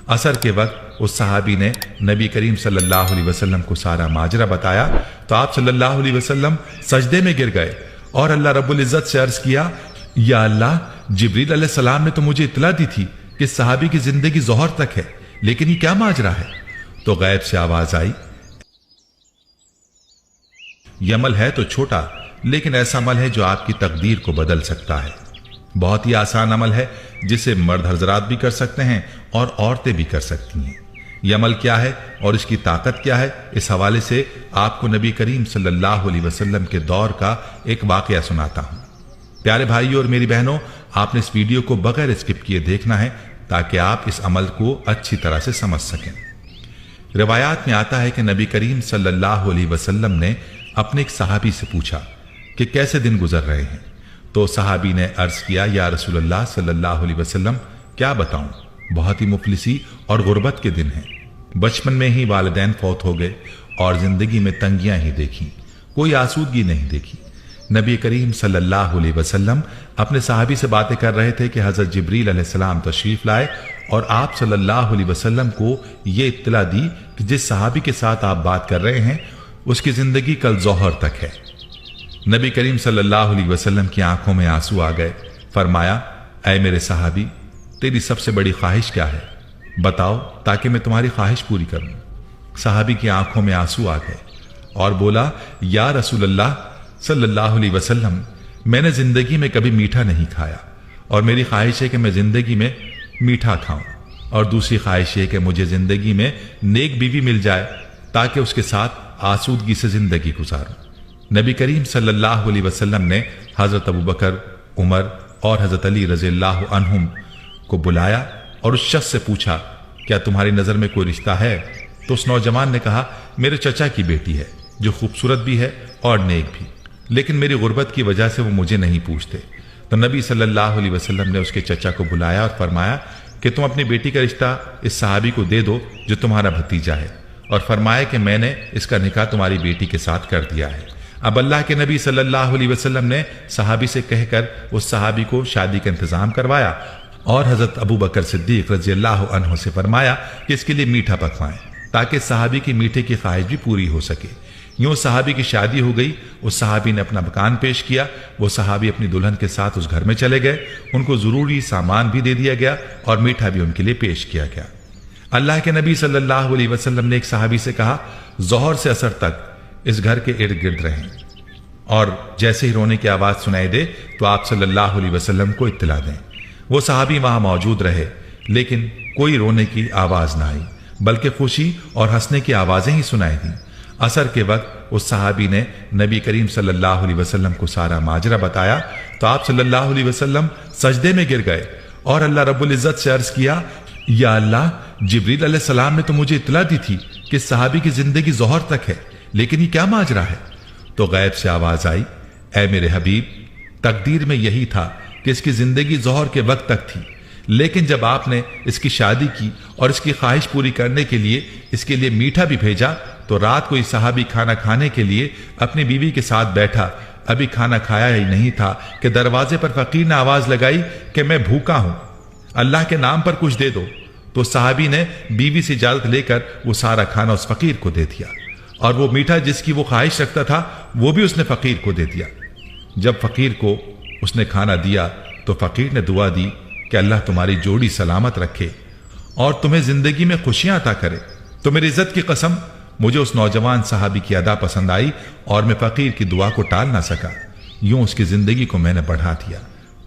असर के वक्त उस सहाबी ने नबी करीम सल्लल्लाहु अलैहि वसल्लम को सारा माजरा बताया तो आप सल्लल्लाहु अलैहि वसल्लम सजदे में गिर गए और अल्लाह रब्बुल इज्जत से अर्ज किया, या अल्लाह, जिब्रील अलैहिस्सलाम ने तो मुझे इत्तला दी थी कि सहाबी की जिंदगी ज़ोहर तक है, लेकिन ये क्या माजरा है? तो गैब से आवाज आई, यह अमल है तो छोटा, लेकिन ऐसा अमल है जो आपकी तकदीर को बदल सकता है। बहुत ही आसान अमल है जिसे मर्द हजरात भी कर सकते हैं और औरतें भी कर सकती हैं। यह अमल क्या है और इसकी ताकत क्या है, इस हवाले से आपको नबी करीम सल्लल्लाहु अलैहि वसल्लम के दौर का एक वाकया सुनाता हूं। प्यारे भाइयों और मेरी बहनों, आपने इस वीडियो को बगैर स्किप किए देखना है ताकि आप इस अमल को अच्छी तरह से समझ सकें। रिवायात में आता है कि नबी करीम सल्लल्लाहु अलैहि वसल्लम ने अपने एक सहाबी से पूछा कि कैसे दिन गुजर रहे हैं। तो सहाबी ने अर्ज किया, या रसूलुल्लाह सल्लल्लाहु अलैहि वसल्लम, क्या बताऊं, बहुत ही मुफलिसी और गुर्बत के दिन हैं। बचपन में ही वालिदैन फौत हो गए और जिंदगी में तंगियां ही देखी, कोई आसूदगी नहीं देखी। नबी करीम सल्लल्लाहु अलैहि वसल्लम अपने सहाबी से बातें कर रहे थे कि हजरत जिब्रील अलैहिस्सलाम तशरीफ लाए और आप सल्लल्लाहु अलैहि वसल्लम को यह इत्तला दी कि जिस सहाबी के साथ आप बात कर रहे हैं उसकी जिंदगी कल ज़ोहर तक है। नबी करीम सल्लल्लाहु अलैहि वसल्लम की आंखों में आंसू आ गए। फरमाया, ऐ मेरे सहाबी, तेरी सबसे बड़ी ख्वाहिश क्या है, बताओ ताकि मैं तुम्हारी ख्वाहिश पूरी करूं। सहाबी की आंखों में आंसू आ गए और बोला, या रसूलल्लाह सल्लल्लाहु अलैहि वसल्लम, मैंने जिंदगी में कभी मीठा नहीं खाया और मेरी ख्वाहिश है कि मैं जिंदगी में मीठा खाऊं, और दूसरी ख्वाहिश है कि मुझे जिंदगी में नेक बीवी मिल जाए ताकि उसके साथ आसूदगी से जिंदगी गुजारूं। नबी करीम सल्लल्लाहु अलैहि वसल्लम ने हजरत अबू बकर, उमर और हजरत अली रज़ियल्लाहु अन्हुम को बुलाया और उस शख्स से पूछा, क्या तुम्हारी नजर में कोई रिश्ता है? तो उस नौजवान ने कहा, मेरे चचा की बेटी है जो खूबसूरत भी है और नेक भी, लेकिन मेरी गुर्बत की वजह से वो मुझे नहीं पूछते। तो नबी सल्लल्लाहु अलैहि वसल्लम ने उसके चचा को बुलाया और फरमाया कि तुम अपनी बेटी का रिश्ता इस सहाबी को दे दो जो तुम्हारा भतीजा है, और फरमाया कि मैंने इसका निकाह तुम्हारी बेटी के साथ कर दिया है। अब अल्लाह के नबी सल्लल्लाहु अलैहि वसल्लम ने सहाबी से कहकर उस सहाबी को शादी का इंतजाम करवाया और हजरत अबू बकर सिद्दीक रज़ियल्लाहु अन्हु से फरमाया कि इसके लिए मीठा पकवाएं ताकि सहाबी की मीठे की ख्वाहिश भी पूरी हो सके। यूं सहाबी की शादी हो गई। उस सहाबी ने अपना मकान पेश किया। वो सहाबी अपनी दुल्हन के साथ उस घर में चले गए। उनको जरूरी सामान भी दे दिया गया और मीठा भी उनके लिए पेश किया गया। अल्लाह के नबी सल्लल्लाहु अलैहि वसल्लम ने एक सहाबी से कहा, ज़ोहर से असर तक इस घर के इर्द गिर्द रहें और जैसे ही रोने की आवाज सुनाई दे तो आप सल्लल्लाहु अलैहि वसल्लम को इत्तला दें। वो सहाबी वहां मौजूद रहे, लेकिन कोई रोने की आवाज ना आई, बल्कि खुशी और हंसने की आवाजें ही सुनाई दी। असर के वक्त उस सहाबी ने नबी करीम सल्लल्लाहु अलैहि वसल्लम को सारा माजरा बताया तो आप सल्लल्लाहु अलैहि वसल्लम सजदे में गिर गए और अल्लाह रब्बुल इज्जत से अर्ज किया, या अल्लाह, जिब्रील अलैहिस्सलाम ने तो मुझे इत्तला दी थी कि सहाबी की जिंदगी ज़ोहर तक है, लेकिन ये क्या माजरा है? तो गैब से आवाज आई, ऐ मेरे हबीब, तकदीर में यही था कि इसकी जिंदगी ज़ोहर के वक्त तक थी, लेकिन जब आपने इसकी शादी की और इसकी ख्वाहिश पूरी करने के लिए इसके लिए मीठा भी भेजा तो रात को ये सहाबी खाना खाने के लिए अपनी बीवी के साथ बैठा। अभी खाना खाया ही नहीं था कि दरवाजे पर फकीर ने आवाज लगाई कि मैं भूखा हूं, अल्लाह के नाम पर कुछ दे दो। तो सहाबी ने बीवी से इजाजत लेकर वो सारा खाना उस फकीर को दे दिया और वो मीठा जिसकी वो ख्वाहिश रखता था वो भी उसने फकीर को दे दिया। जब फकीर को उसने खाना दिया तो फकीर ने दुआ दी कि अल्लाह तुम्हारी जोड़ी सलामत रखे और तुम्हें जिंदगी में खुशियां अता करे। तो मेरी इज्जत की कसम, मुझे उस नौजवान सहाबी की अदा पसंद आई और मैं फकीर की दुआ को टाल ना सका। यूं उसकी जिंदगी को मैंने बढ़ा दिया।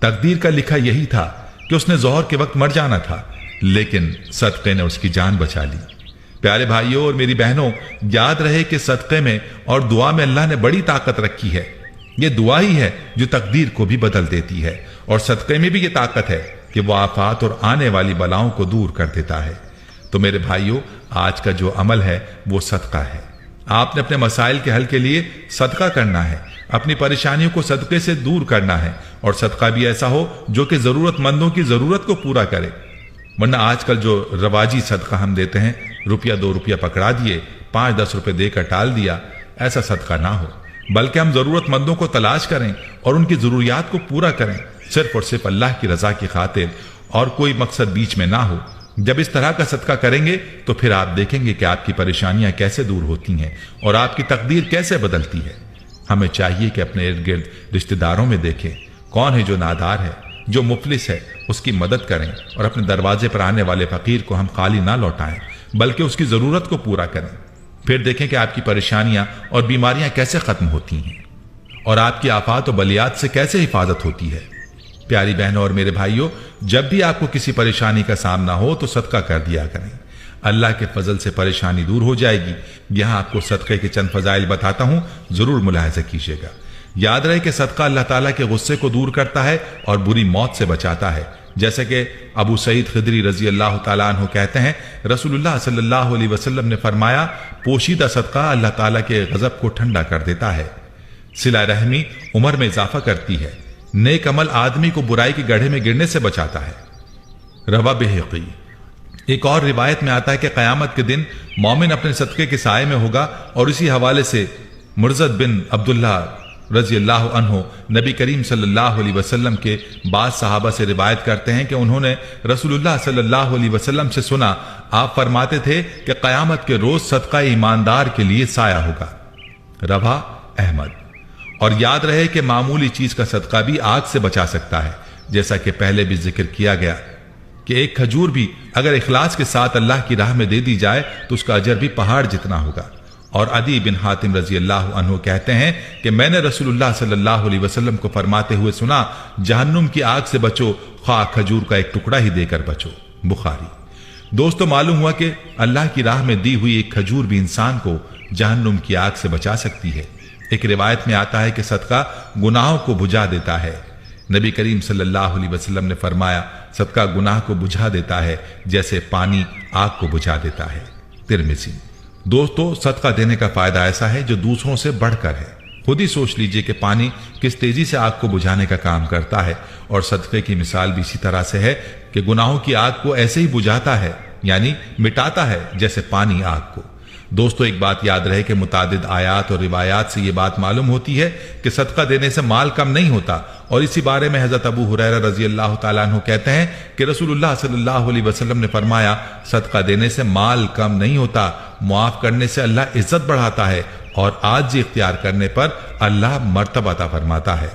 तकदीर का लिखा यही था कि उसने ज़ोहर के वक्त मर जाना था, लेकिन सदक़े ने उसकी जान बचा ली। प्यारे भाइयों और मेरी बहनों, याद रहे कि सदक़े में और दुआ में अल्लाह ने बड़ी ताकत रखी है। यह दुआ ही है जो तकदीर को भी बदल देती है और सदक़े में भी ये ताकत है कि वो आफात और आने वाली बलाओं को दूर कर देता है। तो मेरे भाइयों, आज का जो अमल है वो सदका है। आपने अपने मसाइल के हल के लिए सदका करना है, अपनी परेशानियों को सदके से दूर करना है और सदका भी ऐसा हो जो कि जरूरतमंदों की जरूरत को पूरा करे। वरना आजकल जो रवाजी सदका हम देते हैं, रुपया 2 रुपया पकड़ा दिए, 5-10 रुपए देकर टाल दिया, ऐसा सदका ना हो, बल्कि हम जरूरतमंदों को तलाश करें और उनकी जरूरियात को पूरा करें, सिर्फ और सिर्फ अल्लाह की रजा की खातिर और कोई मकसद बीच में ना हो। जब इस तरह का सदका करेंगे तो फिर आप देखेंगे कि आपकी परेशानियां कैसे दूर होती हैं और आपकी तकदीर कैसे बदलती है। हमें चाहिए कि अपने इर्द गिर्द रिश्तेदारों में देखें कौन है जो नादार है, जो मुफलिस है, उसकी मदद करें और अपने दरवाजे पर आने वाले फकीर को हम खाली ना लौटाएं बल्कि उसकी जरूरत को पूरा करें। फिर देखें कि आपकी परेशानियां और बीमारियां कैसे खत्म होती हैं और आपकी आफात और बलियात से कैसे हिफाजत होती है। प्यारी बहनों और मेरे भाइयों, जब भी आपको किसी परेशानी का सामना हो तो सदका कर दिया करें। अल्लाह के फजल से परेशानी दूर हो जाएगी। यहां आपको सदक़े के चंद फजाइल बताता हूं, जरूर मुलाहिजा कीजिएगा। याद रहे कि सदका अल्लाह ताला के गुस्से को दूर करता है और बुरी मौत से बचाता है। जैसे कि अबू सईद खिदरी रजी अल्लाह ताला अन्हु कहते हैं, रसूलुल्लाह सल्लल्लाहु अलैहि वसल्लम ने फरमाया, पोशीदा सदका अल्लाह ताला के गजब को ठंडा कर देता है। सिला रहमी उम्र में इजाफा करती है। नेक अमल आदमी को बुराई के गड्ढे में गिरने से बचाता है। रवा बेहकी। एक और रिवायत में आता है कि क़यामत के दिन मोमिन अपने सदक़े के साए में होगा। और इसी हवाले से मुर्ज़द बिन अब्दुल्ला रजी अल्लाह अन्हु नबी करीम सल्लल्लाहु अलैहि वसल्लम के बाद सहाबा से रिवायत करते हैं कि उन्होंने रसूलुल्लाह सल्लल्लाहु अलैहि वसल्लम से सुना, आप फरमाते थे कि क़यामत के रोज सदका ईमानदार के लिए साया होगा। रवा अहमद। और याद रहे कि मामूली चीज का सदका भी आग से बचा सकता है, जैसा कि पहले भी जिक्र किया गया कि एक खजूर भी अगर इखलास के साथ अल्लाह की राह में दे दी जाए तो उसका अजर भी पहाड़ जितना होगा। और अदी बिन हातिम रजी अल्लाह अन्हु कहते हैं कि मैंने रसूलुल्लाह सल्लल्लाहु अलैहि वसल्लम को फरमाते हुए सुना, जहन्नुम की आग से बचो, ख्वाह खजूर का एक टुकड़ा ही देकर बचो। बुखारी। दोस्तों, मालूम हुआ कि अल्लाह की राह में दी हुई एक खजूर भी इंसान को जहन्नुम की आग से बचा सकती है। एक रिवायत में आता है कि सदका गुनाहों को बुझा देता है। नबी करीम सल्लल्लाहु अलैहि वसल्लम ने फरमाया, सदका गुनाह को बुझा देता है जैसे पानी आग को बुझा देता है। तिरमिज़ी। दोस्तों, सदका देने का फायदा ऐसा है जो दूसरों से बढ़कर है। खुद ही सोच लीजिए कि पानी किस तेजी से आग को बुझाने का काम करता है और सदक़े की मिसाल भी इसी तरह से है कि गुनाहों की आग को ऐसे ही बुझाता है, यानी मिटाता है जैसे पानी आग को। दोस्तों, एक बात याद रहे कि मुतादिद आयात और रिवायात से ये बात मालूम होती है कि सदका देने से माल कम नहीं होता। और इसी बारे में हजरत अबू हुरैरा रजी अल्लाह ताला अन्हु कहते हैं कि रसूलुल्लाह सल्लल्लाहु अलैहि वसल्लम ने फरमाया, सदका देने से माल कम नहीं होता, मुआफ करने से अल्लाह इज्जत बढ़ाता है और आजी इख्तियार करने पर अल्लाह मर्तबा अता फरमाता है।